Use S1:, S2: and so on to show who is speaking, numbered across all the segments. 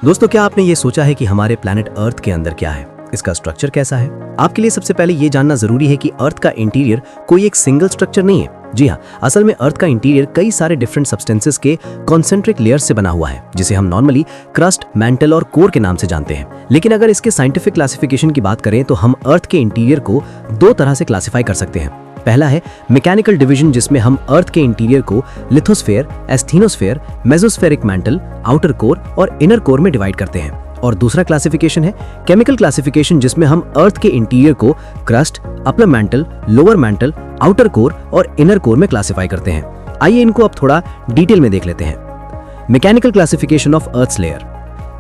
S1: दोस्तों, क्या आपने ये सोचा है कि हमारे प्लैनेट अर्थ के अंदर क्या है, इसका स्ट्रक्चर कैसा है? आपके लिए सबसे पहले ये जानना जरूरी है कि अर्थ का इंटीरियर कोई एक सिंगल स्ट्रक्चर नहीं है। जी हाँ, असल में अर्थ का इंटीरियर कई सारे डिफरेंट सब्सटेंसेस के कॉन्सेंट्रिक लेयर्स से बना हुआ है, जिसे हम नॉर्मली क्रस्ट, मैंटल और कोर के नाम से जानते हैं। लेकिन अगर इसके साइंटिफिक क्लासिफिकेशन की बात करें तो हम अर्थ के इंटीरियर को दो तरह से क्लासिफाई कर सकते हैं। पहला है मैकेनिकल डिवीजन, जिसमें हम अर्थ के इंटीरियर को lithosphere, asthenosphere, mesospheric mantle, outer core और इनर कोर में डिवाइड करते हैं। और दूसरा क्लासिफिकेशन है केमिकल क्लासिफिकेशन, जिसमें हम अर्थ के इंटीरियर को crust, upper mantle, lower mantle, outer core और इनर कोर में क्लासिफाई करते हैं। आइए इनको अब थोड़ा डिटेल में देख लेते हैं। Mechanical classification of earth's layer.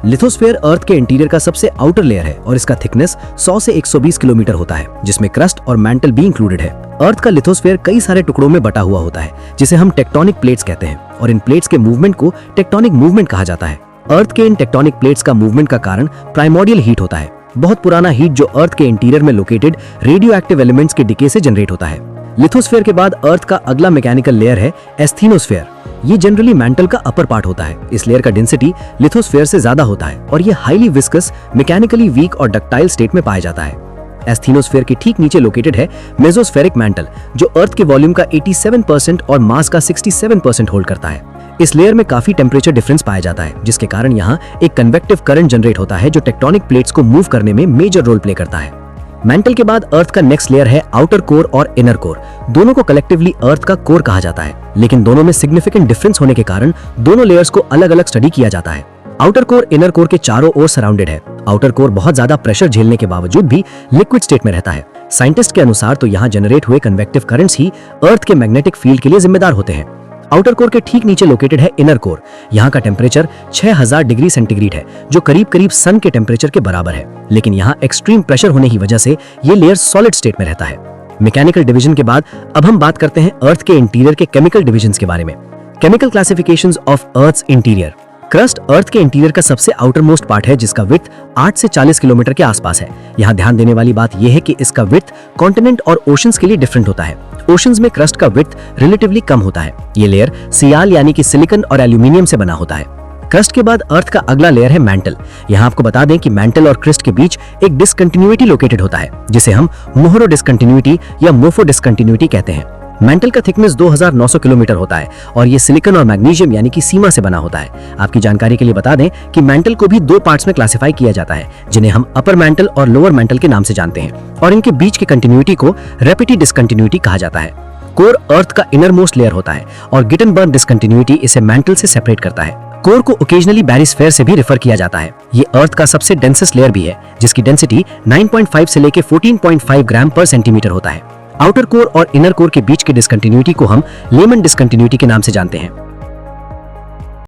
S1: Lithosphere earth के इंटीरियर का सबसे आउटर लेयर है और इसका थिकनेस 100 से 120 किलोमीटर होता है, जिसमें क्रस्ट और मैंटल भी इंक्लूडेड है। अर्थ का लिथोस्फेयर कई सारे टुकड़ों में बटा हुआ होता है, जिसे हम टेक्टोनिक प्लेट्स कहते हैं, और इन प्लेट्स के मूवमेंट को टेक्टोनिक मूवमेंट कहा जाता है। अर्थ के इन टेक्टोनिक प्लेट्स का मूवमेंट का कारण प्राइमोर्डियल हीट होता है, बहुत पुराना हीट जो अर्थ के इंटीरियर में लोकेटेड रेडियो एक्टिव एलिमेंट्स के डिके से जनरेट होता है। लिथोस्फेयर के बाद अर्थ का अगला मैकेनिकल लेयर है एस्थेनोस्फेयर। ये जनरली मैंटल का अपर पार्ट होता है। इस लेयर का डेंसिटी लिथोस्फेयर से ज्यादा होता है और ये हाईली विस्कस, मैकेनिकली वीक और डक्टाइल स्टेट में पाया जाता है। एस्थेनोस्फेयर के ठीक नीचे लोकेटेड है मेसोस्फेरिक मैंटल, जो अर्थ के वॉल्यूम का 87% और मास का 67% होल्ड करता है। इस लेयर में काफी टेम्परेचर डिफरेंस पाया जाता है, जिसके कारण यहाँ एक कन्वेक्टिव करंट जनरेट होता है जो टेक्टोनिक प्लेट्स को मूव करने में मेजर रोल प्ले करता है। मैंटल के बाद अर्थ का नेक्स्ट लेयर है आउटर कोर और इनर कोर। दोनों को कलेक्टिवली अर्थ का कोर कहा जाता है, लेकिन दोनों में सिग्निफिकेंट डिफरेंस होने के कारण दोनों लेयर्स को अलग अलग स्टडी किया जाता है। आउटर कोर इनर कोर के चारों ओर सराउंडेड है। आउटर कोर बहुत ज्यादा प्रेशर झेलने के बावजूद भी लिक्विड स्टेट में रहता है। साइंटिस्ट के अनुसार तो यहाँ जनरेट हुए कन्वेक्टिव करंट्स ही अर्थ के मैग्नेटिक फील्ड के लिए जिम्मेदार होते हैं। आउटर कोर के ठीक नीचे लोकेटेड है इनर कोर। यहाँ का टेम्परेचर 6000 डिग्री सेंटीग्रेड है, जो करीब करीब सन के टेम्परेचर के बराबर है, लेकिन यहाँ एक्सट्रीम प्रेशर होने की वजह से ये लेयर सॉलिड स्टेट में रहता है। मैकेनिकल डिवीजन के बाद अब हम बात करते हैं अर्थ के इंटीरियर के केमिकल डिविजन्स के बारे में। Chemical classifications of earth's interior. Crust earth के इंटीरियर का सबसे आउटर मोस्ट पार्ट है, जिसका विड्थ 8 से 40 किलोमीटर के आसपास है। यहाँ ध्यान देने वाली बात यह है कि इसका विड्थ कॉन्टिनेंट और ओशंस के लिए डिफरेंट होता है। ओशंस में क्रस्ट का विड्थ रिलेटिवली कम होता है। ये लेयर सियाल यानी कि सिलिकॉन और एल्यूमिनियम से बना होता है। क्रस्ट के बाद अर्थ का अगला लेयर है मैंटल। यहाँ आपको बता दें कि मैंटल और क्रस्ट के बीच एक डिसकंटिन्यूटी लोकेटेड होता है, जिसे हम मोहरो डिसकंटिन्यूटी या मोफो डिसकंटिन्यूटी कहते हैं। मैंटल का थिकनेस 2900 किलोमीटर होता है और ये सिलिकॉन और मैग्नीशियम यानी कि सीमा से बना होता है। आपकी जानकारी के लिए बता दें कि मैंटल को भी दो पार्ट्स में क्लासिफाई किया जाता है, जिन्हें हम अपर मैंटल और लोअर मैंटल के नाम से जानते हैं, और इनके बीच की कंटिन्यूटी को रेपिटी डिसकंटिन्यूटी कहा जाता है। कोर अर्थ का इनर मोस्ट लेयर होता है और गिटनबर्ग डिसकंटिन्यूटी इसे मैंटल से सेपरेट करता है। कोर को ओकेजनली बैरिस्फेयर से भी रेफर किया जाता है। ये अर्थ का सबसे डेंसेस्ट लेयर भी है, जिसकी डेंसिटी 9.5 से लेके 14.5 ग्राम पर सेंटीमीटर होता है। आउटर कोर और इनर कोर के बीच की डिसकंटिन्यूटी को हम लेमन डिसकंटिन्यूटी के नाम से जानते हैं।